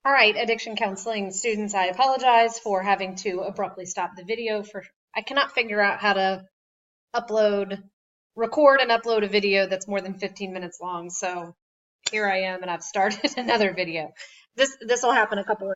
All right, addiction counseling students, I apologize for having to abruptly stop the video I cannot figure out how to record and upload a video that's more than 15 minutes long. So here I am and I've started another video. This will happen a couple of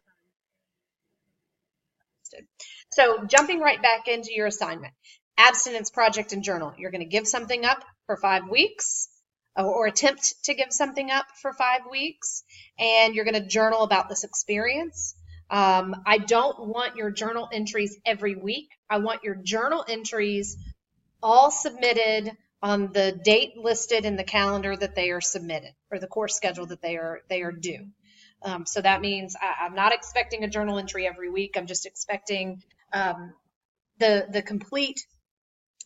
times. So jumping right back into your assignment, abstinence project and journal. You're going to give something up for 5 weeks or attempt to give something up for 5 weeks, and you're going to journal about this experience. I don't want your journal entries every week. I want your journal entries all submitted on the date listed in the calendar that they are submitted, or the course schedule that they are due. So that means I'm not expecting a journal entry every week. I'm just expecting the complete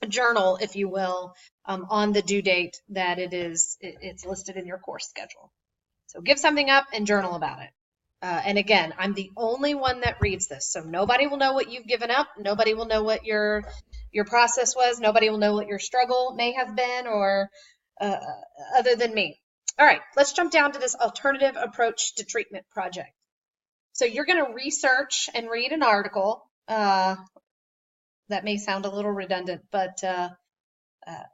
journal, if you will, on the due date that it's listed in your course schedule. So give something up and journal about it. And again, I'm the only one that reads this, so nobody will know what you've given up. Nobody will know what your process was. Nobody will know what your struggle may have been, or other than me. All right, let's jump down to this alternative approach to treatment project. So you're going to research and read an article. That may sound a little redundant, but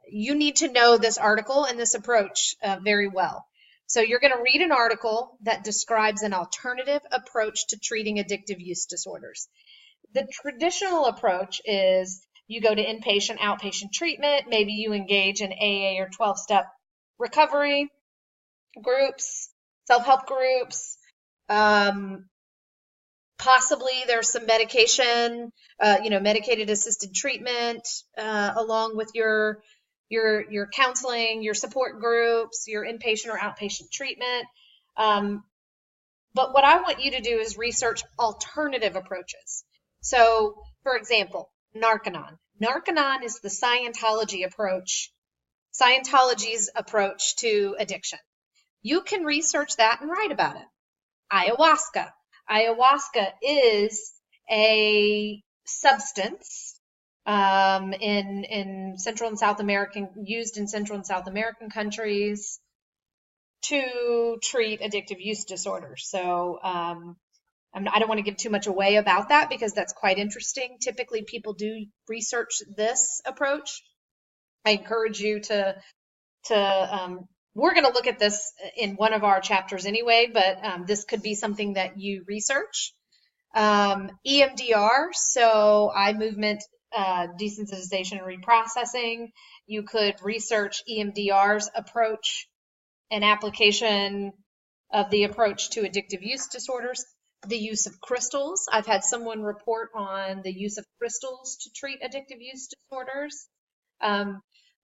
you need to know this article and this approach very well. So you're going to read an article that describes an alternative approach to treating addictive use disorders. The traditional approach is you go to inpatient, outpatient treatment. Maybe you engage in AA or 12-step recovery groups, self-help groups. Possibly there's some medication, medicated assisted treatment, along with your counseling, your support groups, your inpatient or outpatient treatment. But what I want you to do is research alternative approaches. So, for example, Narconon. Narconon is the Scientology's approach to addiction. You can research that and write about it. Ayahuasca. Ayahuasca is a substance in Central and South American, used in Central and South American countries to treat addictive use disorders. So I don't want to give too much away about that because that's quite interesting. Typically, people do research this approach. I encourage you to we're going to look at this in one of our chapters anyway, but this could be something that you research. EMDR, so eye movement desensitization and reprocessing. You could research EMDR's approach and application of the approach to addictive use disorders. The use of crystals. I've had someone report on the use of crystals to treat addictive use disorders.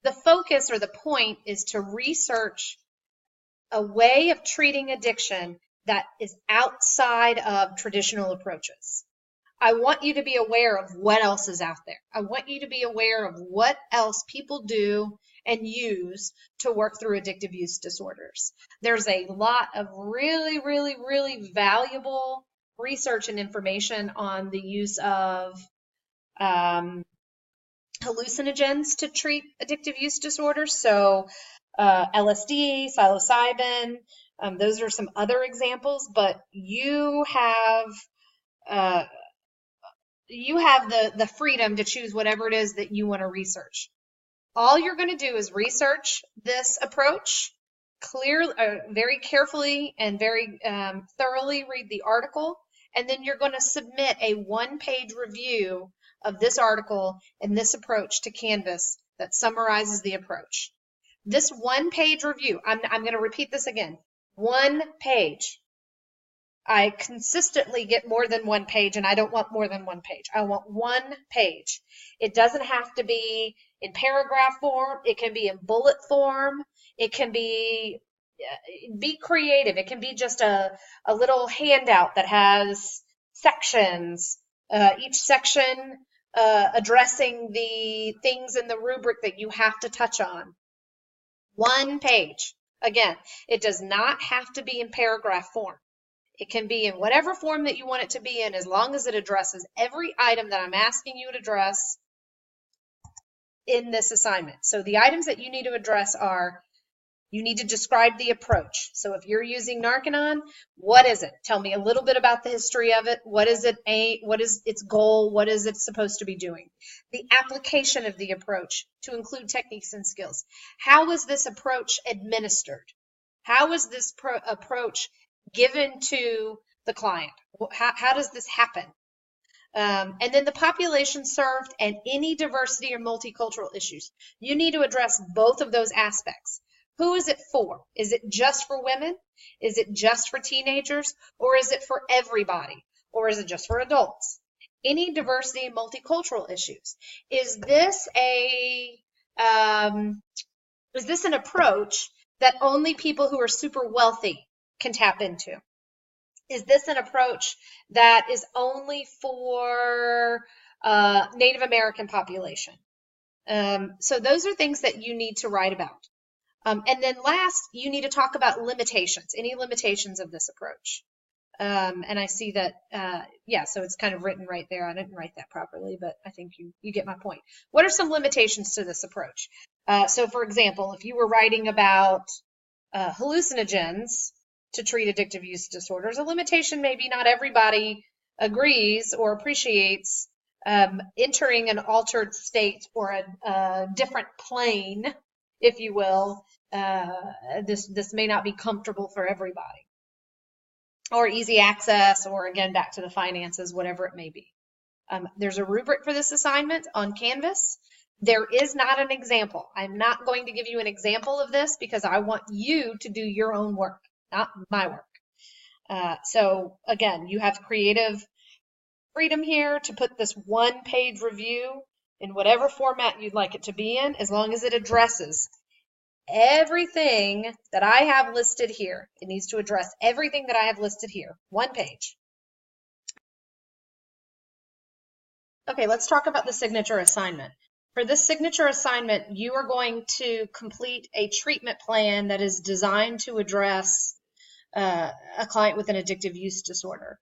The focus or the point is to research a way of treating addiction that is outside of traditional approaches. I want you to be aware of what else is out there. I want you to be aware of what else people do and use to work through addictive use disorders. There's a lot of really, really, really valuable research and information on the use of hallucinogens to treat addictive use disorders. So LSD, psilocybin, those are some other examples, but you have the freedom to choose whatever it is that you want to research. All you're going to do is research this approach, very carefully and very thoroughly read the article, and then you're going to submit a one-page review of this article and this approach to Canvas that summarizes the approach. This one-page review, I'm going to repeat this again, 1 page. I consistently get more than 1 page, and I don't want more than 1 page. I want 1 page. It doesn't have to be in paragraph form. It can be in bullet form. It can be creative. It can be just a little handout that has sections, each section addressing the things in the rubric that you have to touch on. 1 page. Again, it does not have to be in paragraph form. It can be in whatever form that you want it to be in, as long as it addresses every item that I'm asking you to address in this assignment. So the items that you need to address are You need to describe the approach. So if you're using Narconon, what is it? Tell me a little bit about the history of it. What is it? What is its goal? What is it supposed to be doing? The application of the approach to include techniques and skills. How is this approach administered? How is this approach given to the client? How does this happen? And then the population served and any diversity or multicultural issues. You need to address both of those aspects. Who is it for? Is it just for women? Is it just for teenagers? Or is it for everybody? Or is it just for adults? Any diversity and multicultural issues. Is this an approach that only people who are super wealthy can tap into? Is this an approach that is only for Native American population? So those are things that you need to write about. And then last, you need to talk about limitations, any limitations of this approach. And I see that, yeah, so it's kind of written right there. I didn't write that properly, but I think you get my point. What are some limitations to this approach? So for example, if you were writing about hallucinogens to treat addictive use disorders, a limitation maybe not everybody agrees or appreciates entering an altered state or a different plane, if you will. This may not be comfortable for everybody, or easy access, or again, back to the finances, whatever it may be. There's a rubric for this assignment on Canvas. There is not an example. I'm not going to give you an example of this because I want you to do your own work, not my work. So again, you have creative freedom here to put this one-page review in whatever format you'd like it to be in, as long as it addresses everything that I have listed here. It needs to address everything that I have listed here. One page. Okay, let's talk about the signature assignment. For this signature assignment, you are going to complete a treatment plan that is designed to address a client with an addictive use disorder.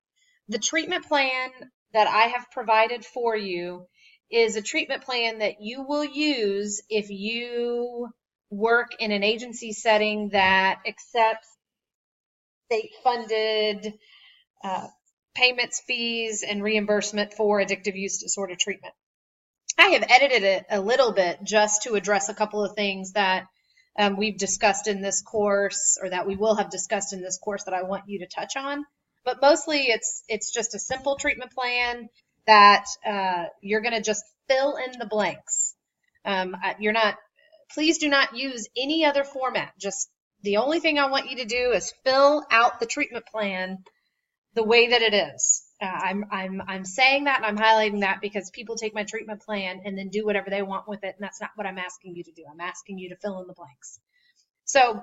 The treatment plan that I have provided for you is a treatment plan that you will use if you work in an agency setting that accepts state-funded payments, fees, and reimbursement for addictive use disorder treatment. I have edited it a little bit just to address a couple of things that we've discussed in this course, or that we will have discussed in this course, that I want you to touch on. But mostly it's just a simple treatment plan that you're going to just fill in the blanks. Please do not use any other format. Just the only thing I want you to do is fill out the treatment plan the way that it is. I'm saying that and I'm highlighting that because people take my treatment plan and then do whatever they want with it, and that's not what I'm asking you to do. I'm asking you to fill in the blanks. So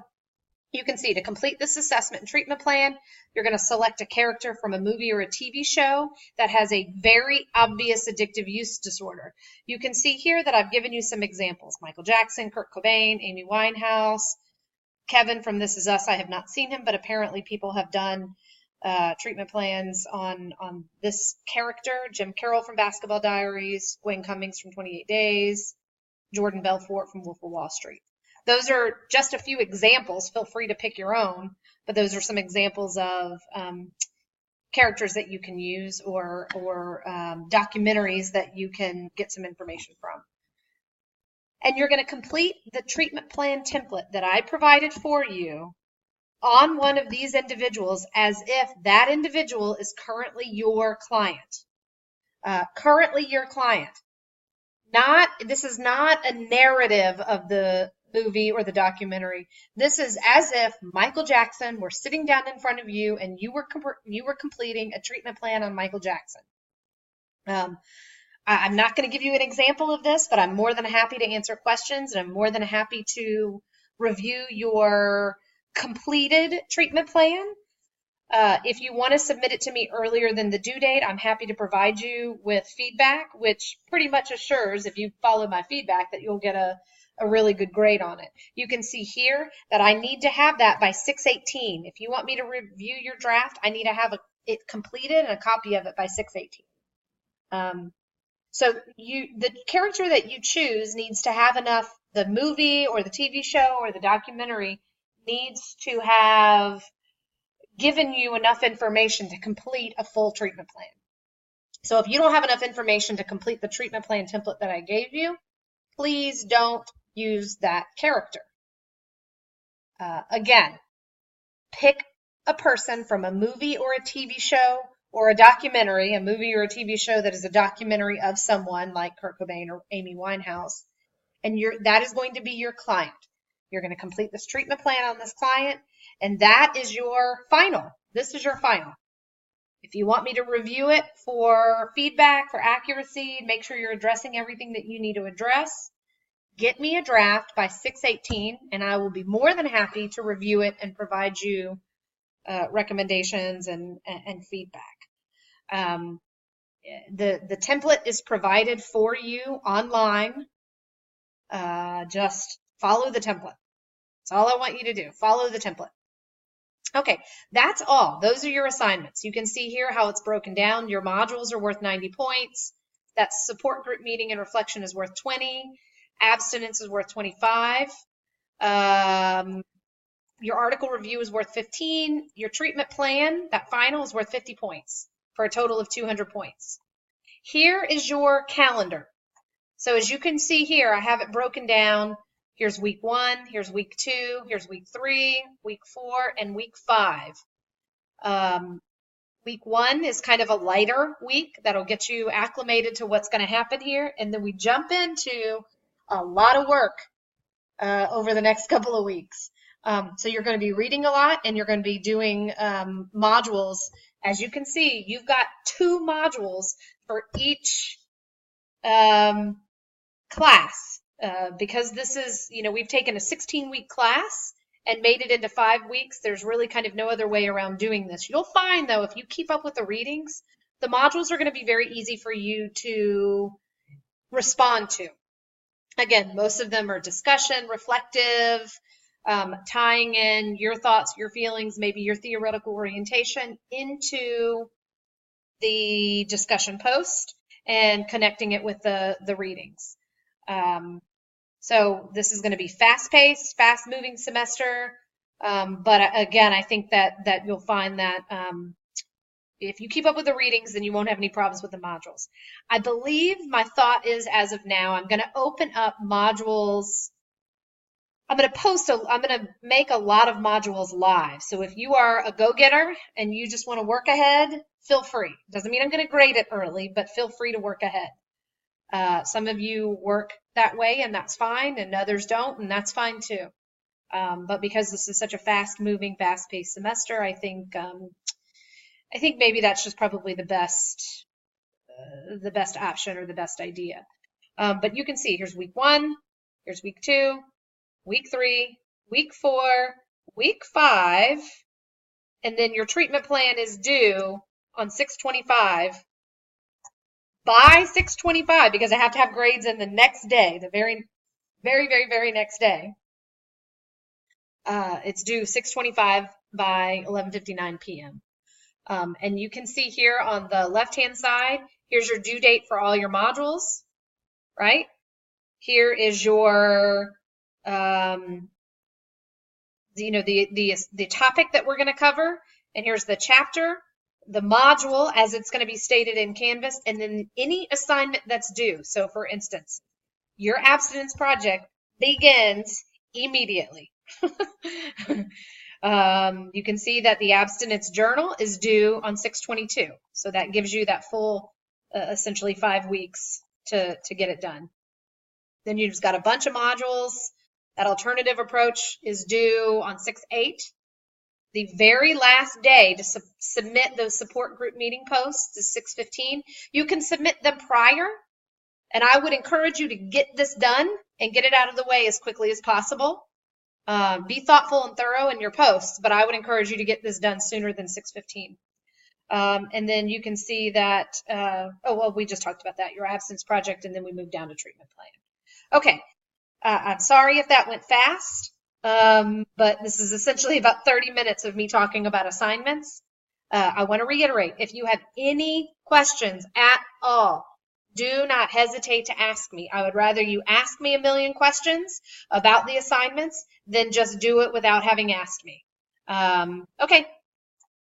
you can see, to complete this assessment and treatment plan, you're going to select a character from a movie or a TV show that has a very obvious addictive use disorder. You can see here that I've given you some examples. Michael Jackson, Kurt Cobain, Amy Winehouse, Kevin from This Is Us. I have not seen him, but apparently people have done treatment plans on this character. Jim Carroll from Basketball Diaries, Gwen Cummings from 28 Days, Jordan Belfort from Wolf of Wall Street. Those are just a few examples. Feel free to pick your own, but those are some examples of characters that you can use, or documentaries that you can get some information from. And you're going to complete the treatment plan template that I provided for you on one of these individuals as if that individual is currently your client. Currently your client. This is not a narrative of the movie or the documentary. This is as if Michael Jackson were sitting down in front of you and you were completing a treatment plan on Michael Jackson. I'm not going to give you an example of this, but I'm more than happy to answer questions, and I'm more than happy to review your completed treatment plan. If you want to submit it to me earlier than the due date, I'm happy to provide you with feedback, which pretty much assures, if you follow my feedback, that you'll get a really good grade on it. You can see here that I need to have that by 6/18. If you want me to review your draft, I need to have it completed and a copy of it by 6/18. So the character that you choose needs to have enough, the movie or the TV show or the documentary needs to have given you enough information to complete a full treatment plan. So if you don't have enough information to complete the treatment plan template that I gave you, please don't use that character. Again, pick a person from a movie or a TV show or a documentary, a movie or a TV show that is a documentary of someone like Kurt Cobain or Amy Winehouse, and that is going to be your client. You're going to complete this treatment plan on this client, and that is your final. This is your final. If you want me to review it for feedback, for accuracy, make sure you're addressing everything that you need to address, get me a draft by 6/18, and I will be more than happy to review it and provide you recommendations and feedback. The template is provided for you online. Just follow the template. That's all I want you to do. Follow the template. Okay, that's all. Those are your assignments. You can see here how it's broken down. Your modules are worth 90 points. That support group meeting and reflection is worth 20. Abstinence is worth 25. Your article review is worth 15. Your treatment plan, that final, is worth 50 points for a total of 200 points. Here is your calendar. So as you can see here, I have it broken down. Here's week 1, here's week 2, here's week 3, week 4, and week 5. Week 1 is kind of a lighter week that'll get you acclimated to what's going to happen here. And then we jump into a lot of work over the next couple of weeks. So you're going to be reading a lot, and you're going to be doing modules. As you can see, you've got 2 modules for each class. Because this is, we've taken a 16-week class and made it into 5 weeks. There's really kind of no other way around doing this. You'll find, though, if you keep up with the readings, the modules are going to be very easy for you to respond to. Again, most of them are discussion, reflective, tying in your thoughts, your feelings, maybe your theoretical orientation into the discussion post and connecting it with the readings. So this is going to be fast-paced, fast-moving semester. But again, I think that you'll find that if you keep up with the readings, then you won't have any problems with the modules. I believe my thought is, as of now, I'm going to open up modules. I'm going to make a lot of modules live. So if you are a go-getter and you just want to work ahead, feel free. Doesn't mean I'm going to grade it early, but feel free to work ahead. Some of you work that way, and that's fine, and others don't, and that's fine too. But because this is such a fast-moving, fast-paced semester, I think maybe that's just probably the best option or the best idea. But you can see here's week 1, here's week 2, week 3, week 4, week 5, and then your treatment plan is due on 6/25. By 6/25, because I have to have grades in the next day, the very, very, very, very next day. It's due 6/25 by 11:59 p.m. And you can see here on the left-hand side, here's your due date for all your modules, right? Here is your, the topic that we're going to cover, and here's the chapter, the module as it's going to be stated in Canvas, and then any assignment that's due. So for instance, your abstinence project begins immediately. You can see that the abstinence journal is due on 6/22. So that gives you that full, essentially 5 weeks to get it done. Then you've just got a bunch of modules. That alternative approach is due on 6/8. The very last day to submit those support group meeting posts is 6/15. You can submit them prior, and I would encourage you to get this done and get it out of the way as quickly as possible. Be thoughtful and thorough in your posts, but I would encourage you to get this done sooner than 6/15. And then you can see that, we just talked about that, your absence project, and then we moved down to treatment plan. Okay, I'm sorry if that went fast. But this is essentially about 30 minutes of me talking about assignments. I want to reiterate, if you have any questions at all, Do not hesitate to ask me. I would rather you ask me a million questions about the assignments than just do it without having asked me. Okay,